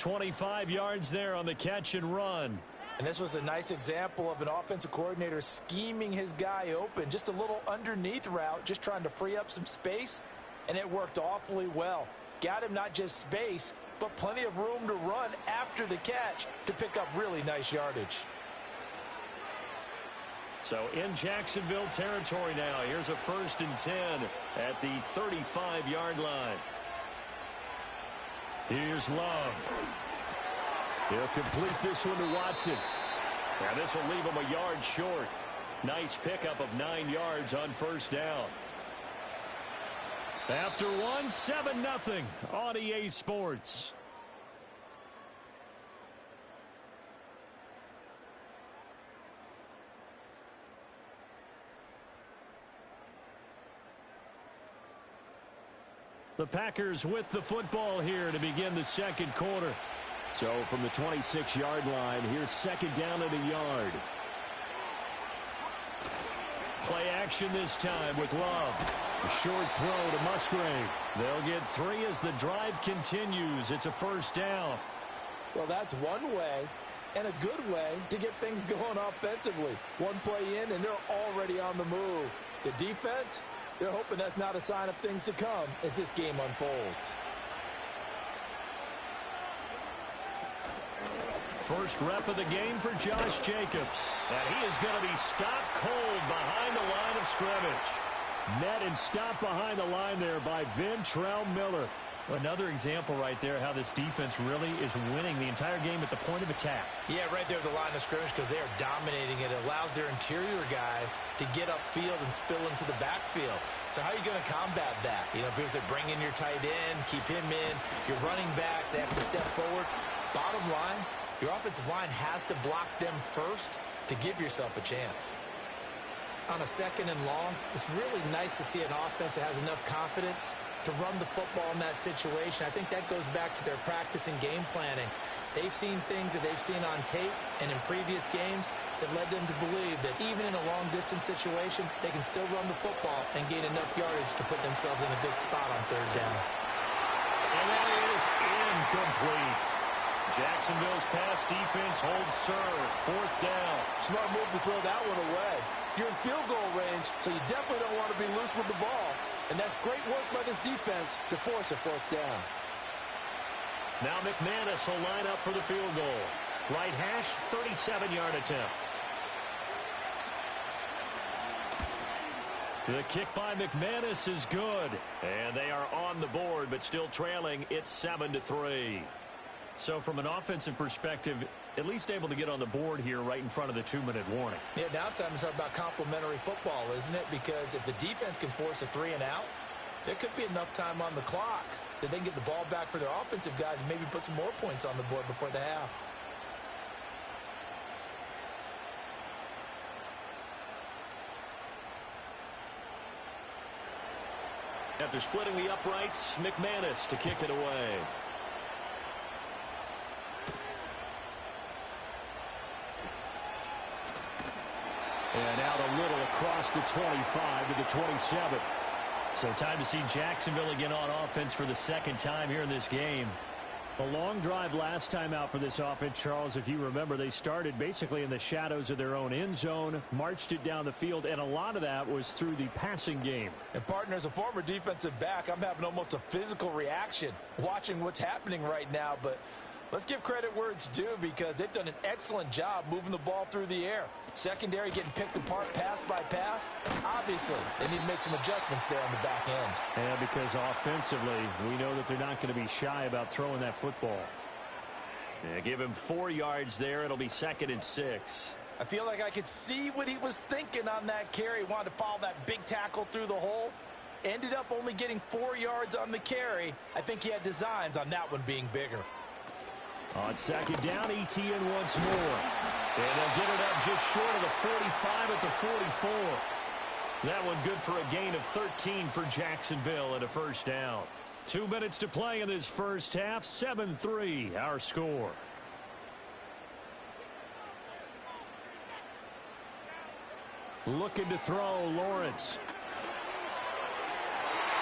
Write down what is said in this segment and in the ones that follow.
25 yards there on the catch and run. And this was a nice example of an offensive coordinator scheming his guy open. Just a little underneath route, just trying to free up some space, and it worked awfully well. Got him not just space, but plenty of room to run after the catch to pick up really nice yardage. So in Jacksonville territory now. Here's a 1st and 10 at the 35-yard line. Here's Love. He'll complete this one to Watson. Now this will leave him a yard short. Nice pickup of 9 yards on 1st down. After one, 7-0 on EA Sports. The Packers with the football here to begin the 2nd quarter. So from the 26-yard line, here's 2nd down at a yard. Play action this time with Love. A short throw to Musgrave. They'll get 3 as the drive continues. It's a 1st down. Well, that's one way and a good way to get things going offensively. One play in, and they're already on the move. The defense, they're hoping that's not a sign of things to come as this game unfolds. First rep of the game for Josh Jacobs. And he is going to be stopped cold behind the line of scrimmage. Met and stopped behind the line there by Ventrell Miller. Another example right there how this defense really is winning the entire game at the point of attack. Yeah, right there at the line of scrimmage because they are dominating it. It allows their interior guys to get upfield and spill into the backfield. So how are you going to combat that? You know, because they bring in your tight end, keep him in. Your running backs, they have to step forward. Bottom line, your offensive line has to block them first to give yourself a chance. On a 2nd and long, it's really nice to see an offense that has enough confidence to run the football in that situation. I think that goes back to their practice and game planning. They've seen things that they've seen on tape and in previous games that led them to believe that even in a long-distance situation, they can still run the football and gain enough yardage to put themselves in a good spot on 3rd down. And that is incomplete. Jacksonville's pass defense holds serve. 4th down. Smart move to throw that one away. You're in field goal range, so you definitely don't want to be loose with the ball. And that's great work by this defense to force a 4th down. Now McManus will line up for the field goal. Right hash, 37-yard attempt. The kick by McManus is good. And they are on the board, but still trailing. It's 7-3. So from an offensive perspective, at least able to get on the board here right in front of the 2-minute warning. Yeah, now it's time to talk about complementary football, isn't it? Because if the defense can force a 3 and out, there could be enough time on the clock that they can get the ball back for their offensive guys and maybe put some more points on the board before the half. After splitting the uprights, McManus to kick it away. And out a little across the 25 to the 27. So time to see Jacksonville again on offense for the 2nd time here in this game. A long drive last time out for this offense, Charles. If you remember, they started basically in the shadows of their own end zone, marched it down the field, and a lot of that was through the passing game. And partner, as a former defensive back, I'm having almost a physical reaction watching what's happening right now. But let's give credit where it's due because they've done an excellent job moving the ball through the air. Secondary getting picked apart pass by pass. Obviously, they need to make some adjustments there on the back end. And because offensively, we know that they're not going to be shy about throwing that football. Yeah, give him 4 yards there. It'll be 2nd and 6. I feel like I could see what he was thinking on that carry. He wanted to follow that big tackle through the hole. Ended up only getting 4 yards on the carry. I think he had designs on that one being bigger. On 2nd down, ETN once more. And they'll get it up just short of the 45 at the 44. That one good for a gain of 13 for Jacksonville and a 1st down. 2 minutes to play in this first half. 7-3 our score. Looking to throw, Lawrence.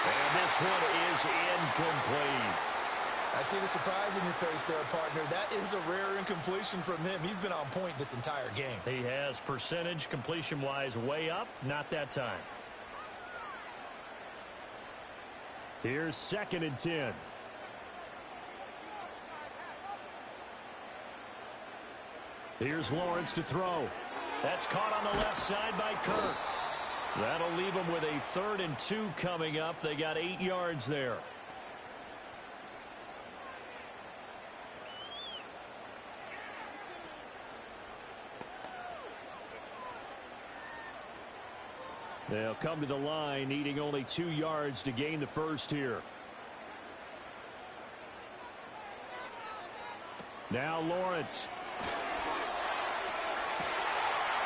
And this one is incomplete. I see the surprise in your face there, partner. That is a rare incompletion from him. He's been on point this entire game. He has percentage completion-wise way up, not that time. Here's 2nd and 10. Here's Lawrence to throw. That's caught on the left side by Kirk. That'll leave them with a 3rd and 2 coming up. They got 8 yards there. They'll come to the line, needing only 2 yards to gain the first here. Now Lawrence.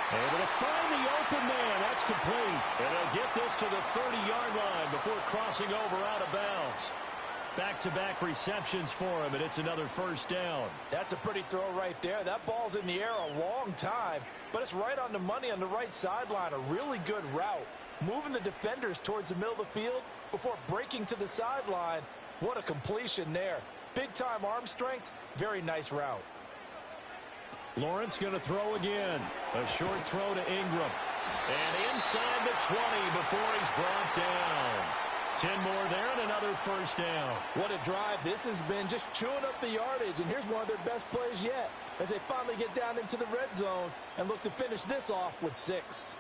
Able to find the open man. That's complete. And they'll get this to the 30-yard line before crossing over out of bounds. Back-to-back receptions for him, and it's another first down. That's a pretty throw right there. That ball's in the air a long time, but it's right on the money on the right sideline. A really good route. Moving the defenders towards the middle of the field before breaking to the sideline. What a completion there. Big-time arm strength. Very nice route. Lawrence going to throw again. A short throw to Ingram. And inside the 20 before he's brought down. 10 more there and another first down. What a drive this has been, just chewing up the yardage. And here's one of their best plays yet as they finally get down into the red zone and look to finish this off with 6.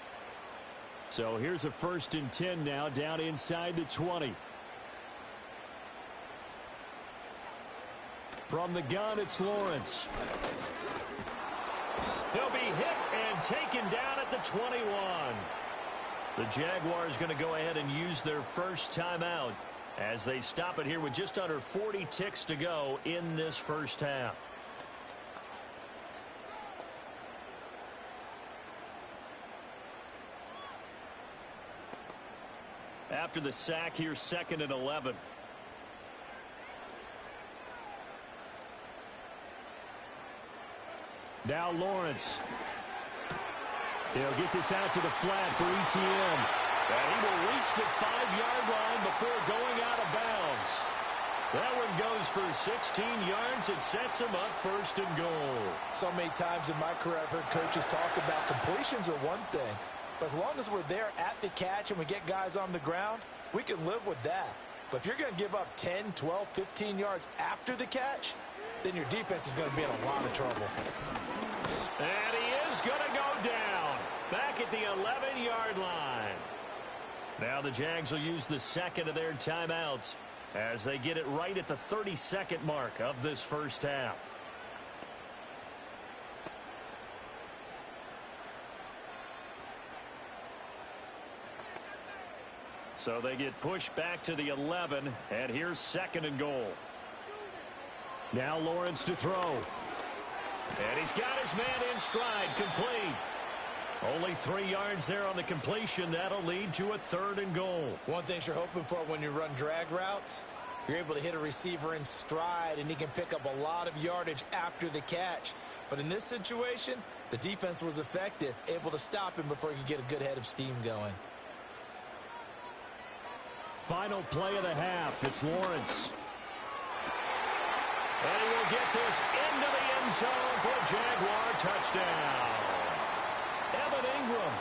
So here's a 1st and 10 now down inside the 20. From the gun, it's Lawrence. He'll be hit and taken down at the 21. The Jaguars going to go ahead and use their first timeout as they stop it here with just under 40 ticks to go in this first half. After the sack, here's 2nd and 11. Now Lawrence. He'll get this out to the flat for ETN. And he will reach the 5-yard line before going out of bounds. That one goes for 16 yards. It sets him up 1st and goal. So many times in my career I've heard coaches talk about completions are one thing. But as long as we're there at the catch and we get guys on the ground, we can live with that. But if you're going to give up 10, 12, 15 yards after the catch, then your defense is going to be in a lot of trouble. And he is going to go down back at the 11-yard line. Now the Jags will use the 2nd of their timeouts as they get it right at the 32nd mark of this first half. So they get pushed back to the 11, and here's 2nd and goal. Now Lawrence to throw. And he's got his man in stride, complete. Only 3 yards there on the completion. That'll lead to a 3rd and goal. One thing you're hoping for when you run drag routes, you're able to hit a receiver in stride, and he can pick up a lot of yardage after the catch. But in this situation, the defense was effective, able to stop him before he could get a good head of steam going. Final play of the half. It's Lawrence. And he will get this into the end zone for a Jaguar touchdown. Evan Ingram,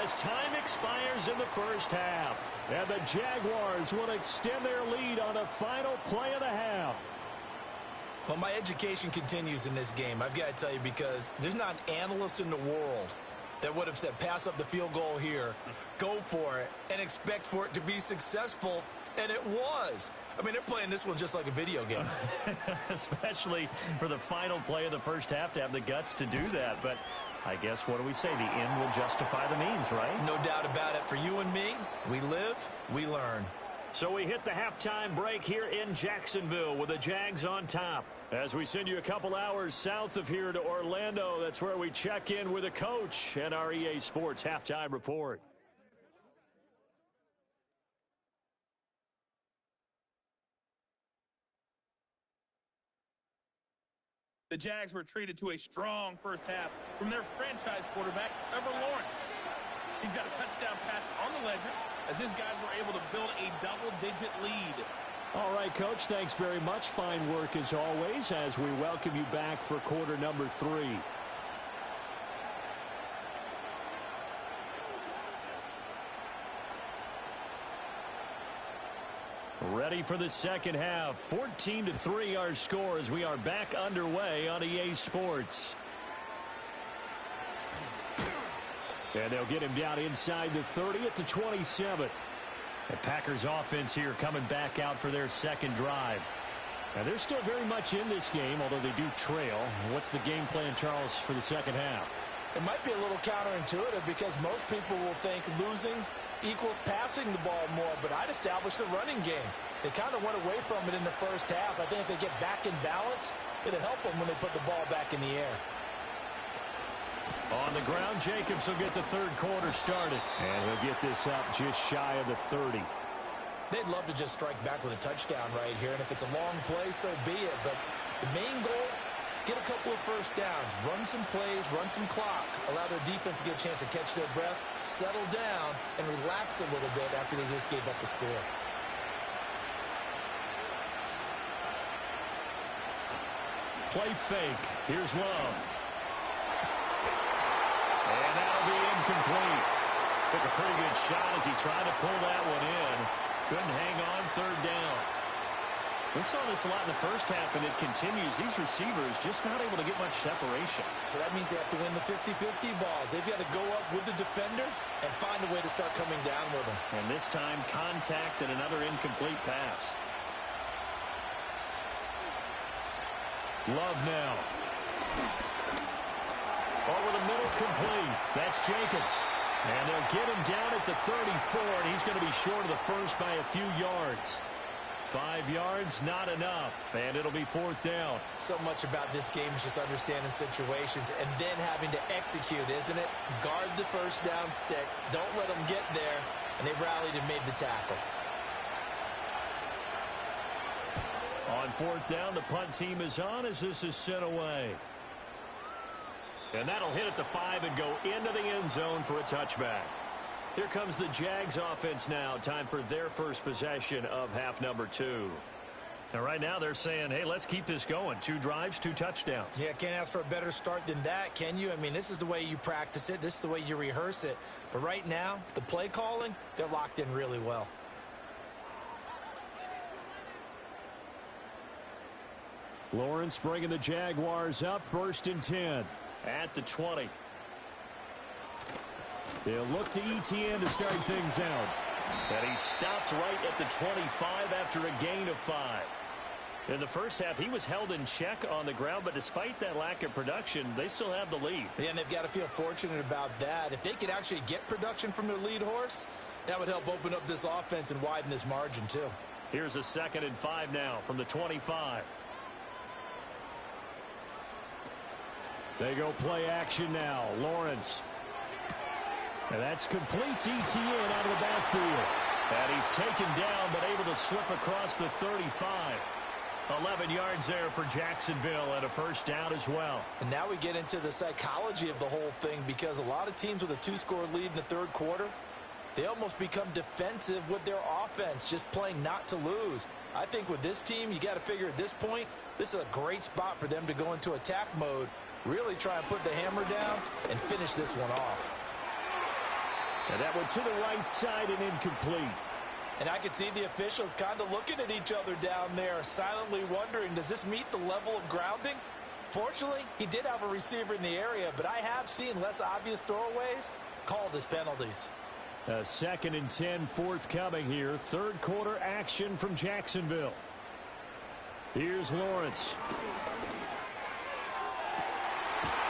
as time expires in the first half. And the Jaguars will extend their lead on the final play of the half. Well, my education continues in this game, I've got to tell you, because there's not an analyst in the world that would have said pass up the field goal here, go for it, and expect for it to be successful. And it was. I mean, they're playing this one just like a video game. Especially for the final play of the first half to have the guts to do that. But I guess, what do we say? The end will justify the means, right? No doubt about it. For you and me, we live, we learn. So we hit the halftime break here in Jacksonville with the Jags on top. As we send you a couple hours south of here to Orlando, that's where we check in with the coach and our EA Sports halftime report. The Jags were treated to a strong first half from their franchise quarterback, Trevor Lawrence. He's got a touchdown pass on the ledger as his guys were able to build a double-digit lead. All right, Coach, thanks very much. Fine work as always as we welcome you back for quarter number 3. Ready for the second half. 14-3 our score as we are back underway on EA Sports. And they'll get him down inside the 30 at the 27. The Packers offense here coming back out for their second drive. Now they're still very much in this game, although they do trail. What's the game plan, Charles, for the second half? It might be a little counterintuitive because most people will think losing equals passing the ball more, but I'd establish the running game. They kind of went away from it in the first half. I think if they get back in balance, it'll help them when they put the ball back in the air. On the ground, Jacobs will get the third quarter started. And he'll get this up just shy of the 30. They'd love to just strike back with a touchdown right here, and if it's a long play, so be it. But the main goal, get a couple of first downs, run some plays, run some clock, allow their defense to get a chance to catch their breath, settle down, and relax a little bit after they just gave up a score. Play fake. Here's Love. And that'll be incomplete. Took a pretty good shot as he tried to pull that one in. Couldn't hang on third down. We saw this a lot in the first half, and it continues. These receivers just not able to get much separation. So that means they have to win the 50-50 balls. They've got to go up with the defender and find a way to start coming down with them. And this time, contact and another incomplete pass. Love now. Over the middle, complete. That's Jacobs. And they'll get him down at the 34, and he's going to be short of the first by a few yards. 5 yards, not enough, and it'll be fourth down. So much about this game is just understanding situations and then having to execute, isn't it? Guard the first down sticks. Don't let them get there, and they rallied and made the tackle. On fourth down, the punt team is on as this is sent away. And that'll hit at the 5 and go into the end zone for a touchback. Here comes the Jags offense now. Time for their first possession of half number 2. And right now they're saying, hey, let's keep this going. 2 drives, 2 touchdowns. Yeah, can't ask for a better start than that, can you? I mean, this is the way you practice it. This is the way you rehearse it. But right now, the play calling, they're locked in really well. Lawrence bringing the Jaguars up, 1st and 10 at the 20. They'll look to ETN to start things out. And he stopped right at the 25 after a gain of 5. In the first half, he was held in check on the ground, but despite that lack of production, they still have the lead. Yeah, and they've got to feel fortunate about that. If they could actually get production from their lead horse, that would help open up this offense and widen this margin, too. Here's a 2nd and 5 now from the 25. They go play action now. Lawrence. And that's complete to ETN out of the backfield. And he's taken down but able to slip across the 35. 11 yards there for Jacksonville and a first down as well. And now we get into the psychology of the whole thing because a lot of teams with a 2-score lead in the third quarter, they almost become defensive with their offense, just playing not to lose. I think with this team, you got to figure at this point, this is a great spot for them to go into attack mode, really try and put the hammer down and finish this one off. And that one to the right side and incomplete. And I can see the officials kind of looking at each other down there, silently wondering, does this meet the level of grounding? Fortunately, he did have a receiver in the area, but I have seen less obvious throwaways called as penalties. A 2nd and 10 forthcoming here. Third quarter action from Jacksonville. Here's Lawrence.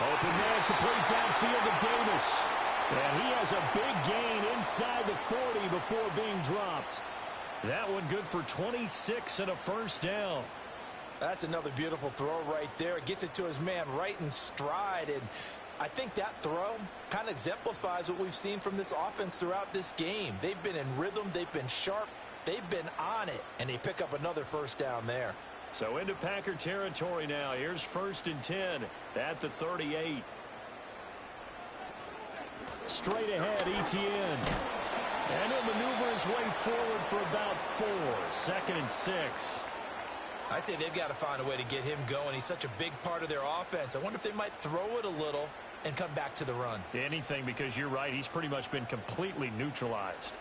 Open man, complete downfield to Davis. And he has a big gain inside the 40 before being dropped. That one good for 26 and a first down. That's another beautiful throw right there. Gets it to his man right in stride. And I think that throw kind of exemplifies what we've seen from this offense throughout this game. They've been in rhythm. They've been sharp. They've been on it. And they pick up another first down there. So into Packer territory now. Here's 1st and 10 at the 38. Straight ahead, ETN. And he'll maneuver his way forward for about 4. 2nd and 6. I'd say they've got to find a way to get him going. He's such a big part of their offense. I wonder if they might throw it a little and come back to the run. Anything, because you're right. He's pretty much been completely neutralized.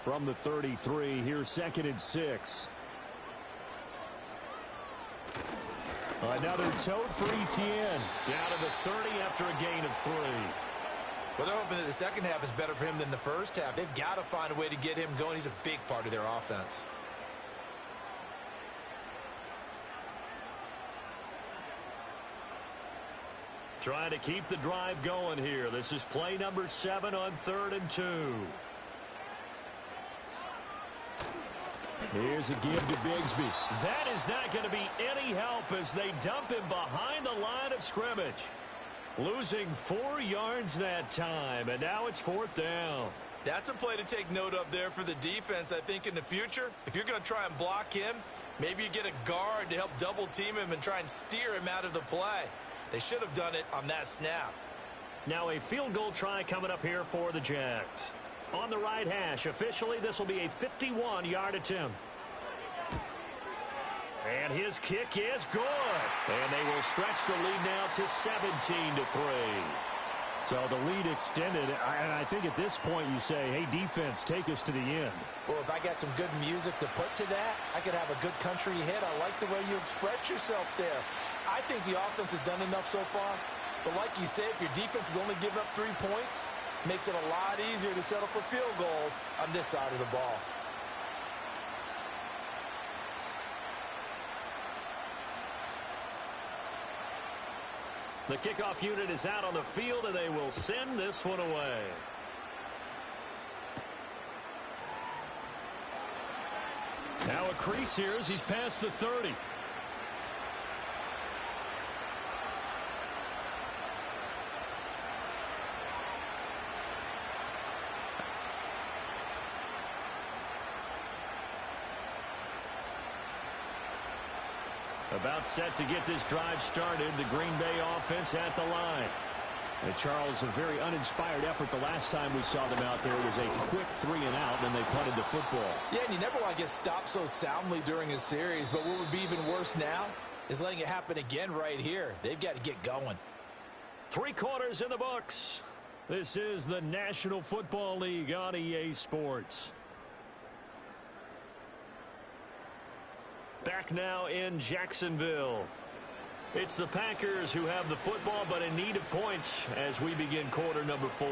From the 33, here's 2nd and 6. Another tote for Etienne. Down to the 30 after a gain of 3. Well, they're hoping that the second half is better for him than the first half. They've got to find a way to get him going. He's a big part of their offense. Trying to keep the drive going here. This is play number 7 on 3rd and 2. Here's a give to Bigsby. That is not going to be any help as they dump him behind the line of scrimmage. Losing 4 yards that time, and now it's 4th down. That's a play to take note of there for the defense. I think in the future, if you're going to try and block him, maybe you get a guard to help double team him and try and steer him out of the play. They should have done it on that snap. Now a field goal try coming up here for the Jags. On the right hash, officially this will be a 51-yard attempt. And his kick is good. And they will stretch the lead now to 17-3. So the lead extended, and I think at this point you say, hey, defense, take us to the end. Well, if I got some good music to put to that, I could have a good country hit. I like the way you express yourself there. I think the offense has done enough so far. But like you say, if your defense is only giving up 3 points, makes it a lot easier to settle for field goals on this side of the ball. The kickoff unit is out on the field, and they will send this one away. Now a crease here as he's past the 30. About set to get this drive started. The Green Bay offense at the line. And Charles, a very uninspired effort the last time we saw them out there. It was a quick 3 and out, and they punted the football. Yeah, and you never want to get stopped so soundly during a series, but what would be even worse now is letting it happen again right here. They've got to get going. 3 quarters in the books. This is the National Football League on EA Sports. Back now in Jacksonville. It's the Packers who have the football, but in need of points as we begin quarter number 4.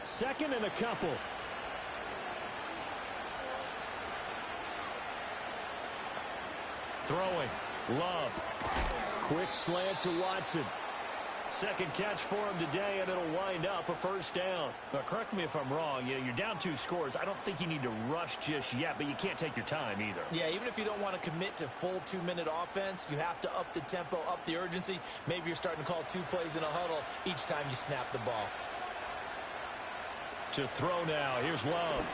Second and a couple. Throwing. Love. Quick slant to Watson. Second catch for him today, and it'll wind up a first down. But correct me if I'm wrong. You're down 2 scores. I don't think you need to rush just yet, but you can't take your time either. Yeah, even if you don't want to commit to full 2-minute offense, you have to up the tempo, up the urgency. Maybe you're starting to call 2 plays in a huddle each time you snap the ball. To throw now. Here's Love.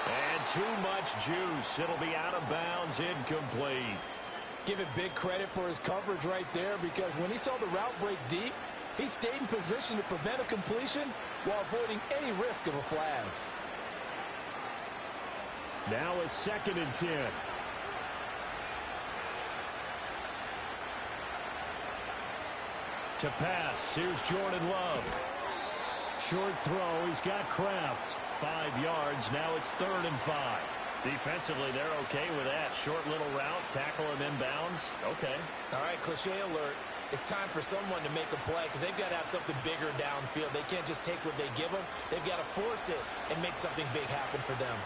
And too much juice. It'll be out of bounds, incomplete. Give it big credit for his coverage right there, because when he saw the route break deep, he stayed in position to prevent a completion while avoiding any risk of a flag. Now a 2nd and 10. To pass. Here's Jordan Love. Short throw. He's got Kraft. 5 yards. Now it's 3rd and 5. Defensively, they're okay with that. Short little route, tackle him inbounds. Okay. All right, cliche alert. It's time for someone to make a play because they've got to have something bigger downfield. They can't just take what they give them. They've got to force it and make something big happen for them.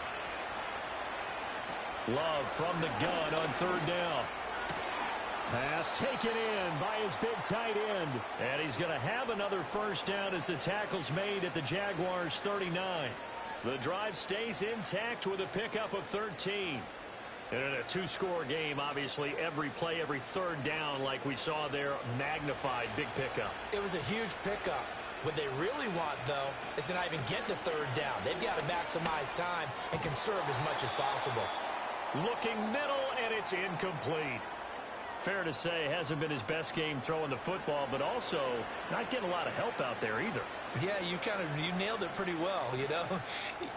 Love from the gun on 3rd down. Pass taken in by his big tight end. And he's going to have another first down as the tackle's made at the Jaguars 39. The drive stays intact with a pickup of 13. And in a 2-score game, obviously, every play, every 3rd down, like we saw there, magnified big pickup. It was a huge pickup. What they really want, though, is to not even get to 3rd down. They've got to maximize time and conserve as much as possible. Looking middle, and it's incomplete. Fair to say, hasn't been his best game throwing the football, but also not getting a lot of help out there either. Yeah, you nailed it pretty well, you know.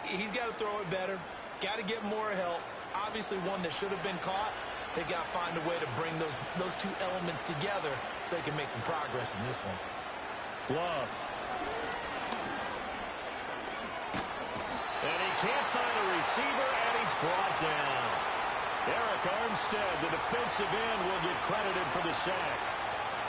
He's got to throw it better, got to get more help. Obviously one that should have been caught. They got to find a way to bring those two elements together so they can make some progress in this one. Love. And he can't find a receiver, and he's brought down. Eric Armstead, the defensive end, will get credited for the sack.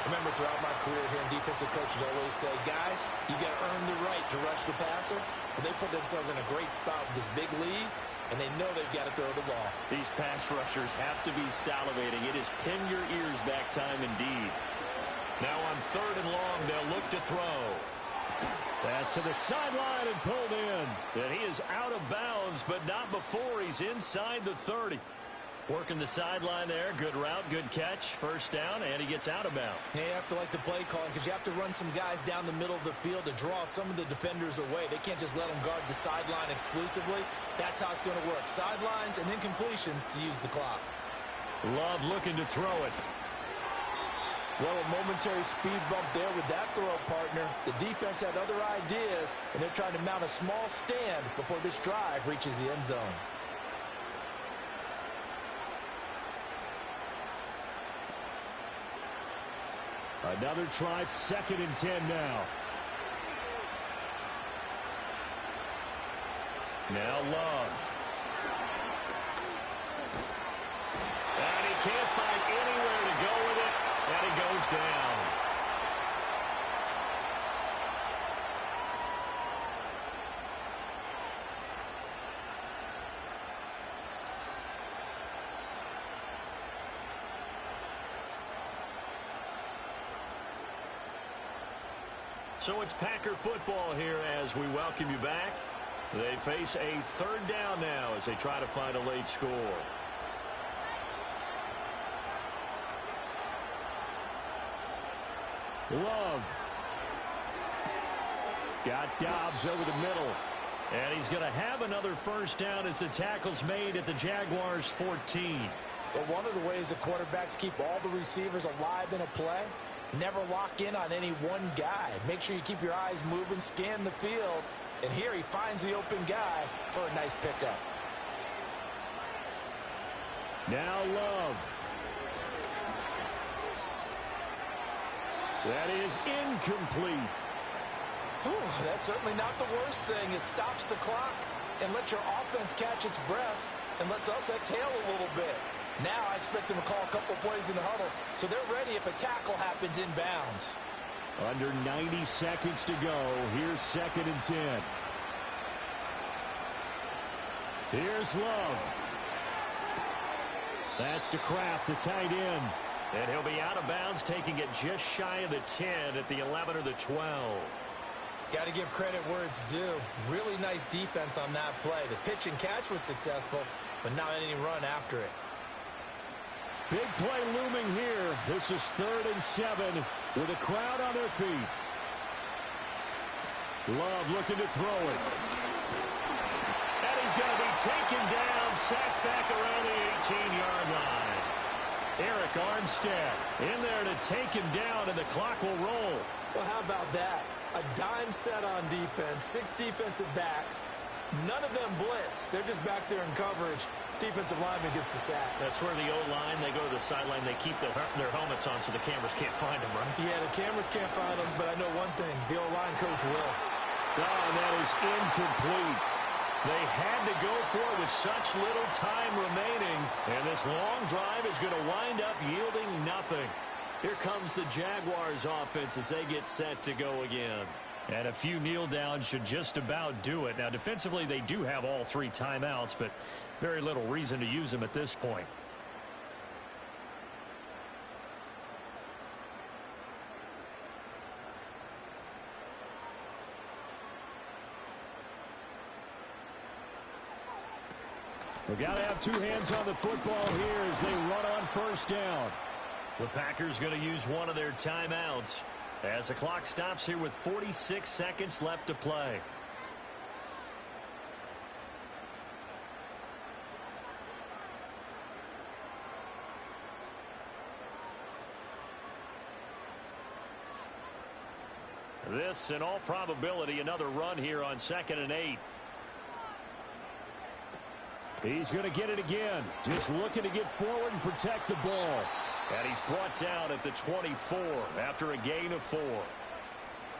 Remember, throughout my career here, defensive coaches always say, guys, you got to earn the right to rush the passer. But they put themselves in a great spot with this big lead, and they know they've got to throw the ball. These pass rushers have to be salivating. It is pin your ears back time indeed. Now on 3rd and long, they'll look to throw. Pass to the sideline and pulled in. And he is out of bounds, but not before he's inside the 30. Working the sideline there. Good route, good catch. First down, and he gets out of bounds. Yeah, you have to like the play calling because you have to run some guys down the middle of the field to draw some of the defenders away. They can't just let them guard the sideline exclusively. That's how it's going to work. Sidelines and incompletions to use the clock. Love looking to throw it. Well, a momentary speed bump there with that throw, partner. The defense had other ideas, and they're trying to mount a small stand before this drive reaches the end zone. Another try, 2nd and 10 now. Now Love. And he can't find anywhere to go with it, and he goes down. So it's Packer football here as we welcome you back. They face a 3rd down now as they try to find a late score. Love. Got Dobbs over the middle. And he's going to have another first down as the tackle's made at the Jaguars 14. Well, one of the ways the quarterbacks keep all the receivers alive in a play, never lock in on any one guy. Make sure you keep your eyes moving, scan the field. And here he finds the open guy for a nice pickup. Now Love. That is incomplete. Whew, that's certainly not the worst thing. It stops the clock and lets your offense catch its breath and lets us exhale a little bit. Now I expect them to call a couple plays in the huddle so they're ready if a tackle happens in bounds. Under 90 seconds to go. Here's 2nd and 10. Here's Love. That's to Kraft, the tight end. And he'll be out of bounds, taking it just shy of the 10 at the 11 or the 12. Got to give credit where it's due. Really nice defense on that play. The pitch and catch was successful, but not any run after it. Big play looming here. This is 3rd and 7 with a crowd on their feet. Love looking to throw it. And he's going to be taken down, sacked back around the 18-yard line. Eric Armstead in there to take him down, and the clock will roll. Well, how about that? A dime set on defense, 6 defensive backs. None of them blitz. They're just back there in coverage. Defensive lineman gets the sack. That's where the O-line, they go to the sideline, they keep their helmets on so the cameras can't find them, right? Yeah, the cameras can't find them, but I know one thing. The O-line coach will. Oh, and that is incomplete. They had to go for it with such little time remaining, and this long drive is going to wind up yielding nothing. Here comes the Jaguars offense as they get set to go again. And a few kneel downs should just about do it. Now, defensively, they do have all 3 timeouts, but very little reason to use them at this point. We've got to have 2 hands on the football here as they run on first down. The Packers going to use one of their timeouts as the clock stops here with 46 seconds left to play. this. In all probability, another run here on 2nd and 8. He's going to get it again. Just looking to get forward and protect the ball. And he's brought down at the 24 after a gain of 4.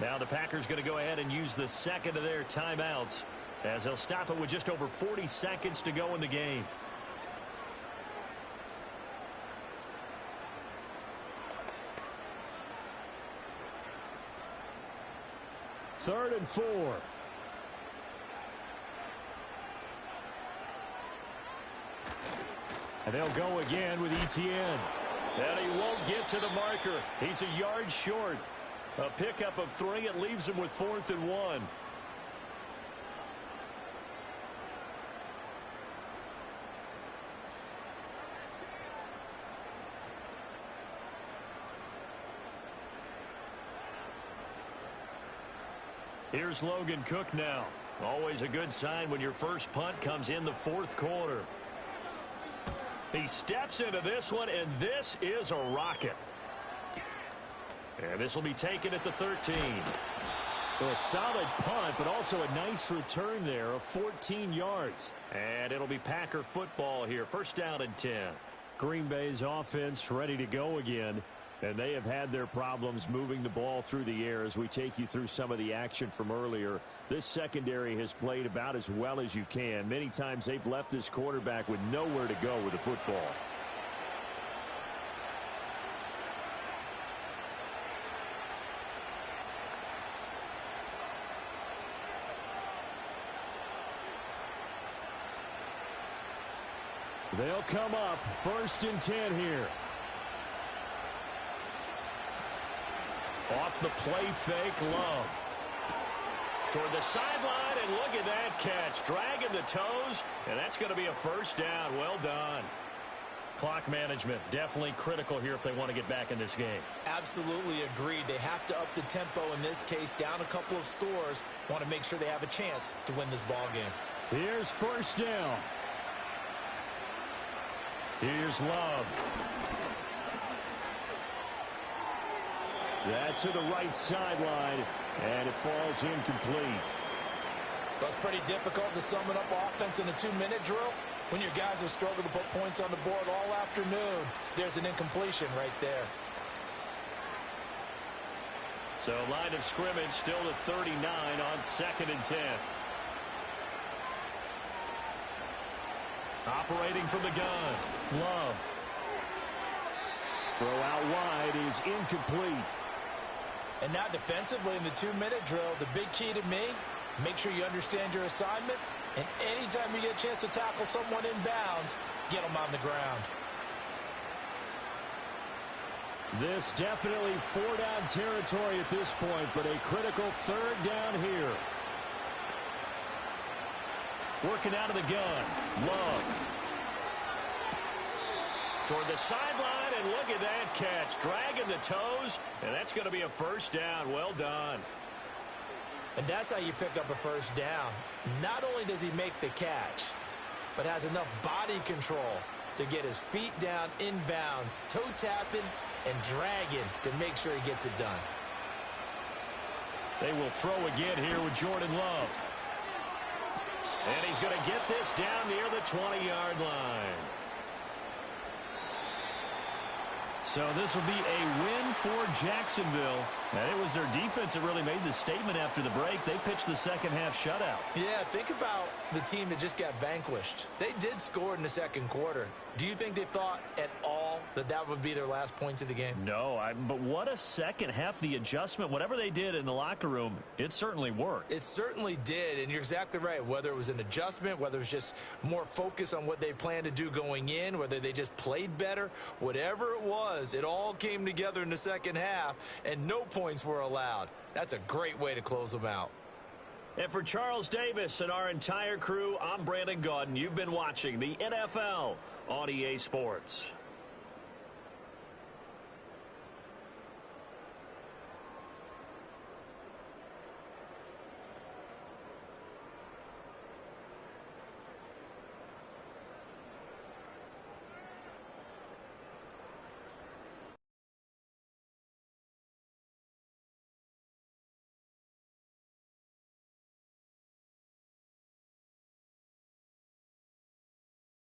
Now the Packers going to go ahead and use the second of their timeouts as they'll stop it with just over 40 seconds to go in the game. Third and 4. And they'll go again with Etienne. And he won't get to the marker. He's a yard short. A pickup of 3. It leaves him with 4th and 1. Here's Logan Cook now. Always a good sign when your first punt comes in the 4th quarter. He steps into this one, and this is a rocket. And this will be taken at the 13. Well, a solid punt, but also a nice return there of 14 yards. And it'll be Packer football here. First down and 10. Green Bay's offense ready to go again. And they have had their problems moving the ball through the air as we take you through some of the action from earlier. This secondary has played about as well as you can. Many times they've left this quarterback with nowhere to go with the football. They'll come up 1st and 10 here. Off the play fake, Love. Toward the sideline, and look at that catch. Dragging the toes, and that's going to be a first down. Well done. Clock management, definitely critical here if they want to get back in this game. Absolutely agreed. They have to up the tempo in this case, down a couple of scores. Want to make sure they have a chance to win this ball game. Here's first down. Here's Love. That's to the right sideline, and it falls incomplete. Well, it's pretty difficult to summon up offense in a 2-minute drill when your guys have struggled to put points on the board all afternoon. There's an incompletion right there. So line of scrimmage still to 39 on 2nd and 10. Operating from the gun, Love. Throw out wide is incomplete. And now defensively in the 2-minute drill, the big key to me, make sure you understand your assignments, and anytime you get a chance to tackle someone in bounds, get them on the ground. This definitely 4-down territory at this point, but a critical 3rd down here. Working out of the gun, Love. Toward the sideline, and look at that catch. Dragging the toes, and that's going to be a first down. Well done. And that's how you pick up a first down. Not only does he make the catch, but has enough body control to get his feet down inbounds, toe tapping and dragging to make sure he gets it done. They will throw again here with Jordan Love. And he's going to get this down near the 20-yard line. So this will be a win for Jacksonville. And it was their defense that really made the statement after the break. They pitched the second half shutout. Yeah, think about the team that just got vanquished. They did score in the second quarter. Do you think they thought at all that that would be their last points of the game? No, but what a second half. The adjustment, whatever they did in the locker room, it certainly worked. It certainly did, and you're exactly right. Whether it was an adjustment, whether it was just more focus on what they planned to do going in, whether they just played better, whatever it was, it all came together in the second half, and no points were allowed. That's a great way to close them out. And for Charles Davis and our entire crew, I'm Brandon Gaudin. You've been watching the NFL on EA Sports.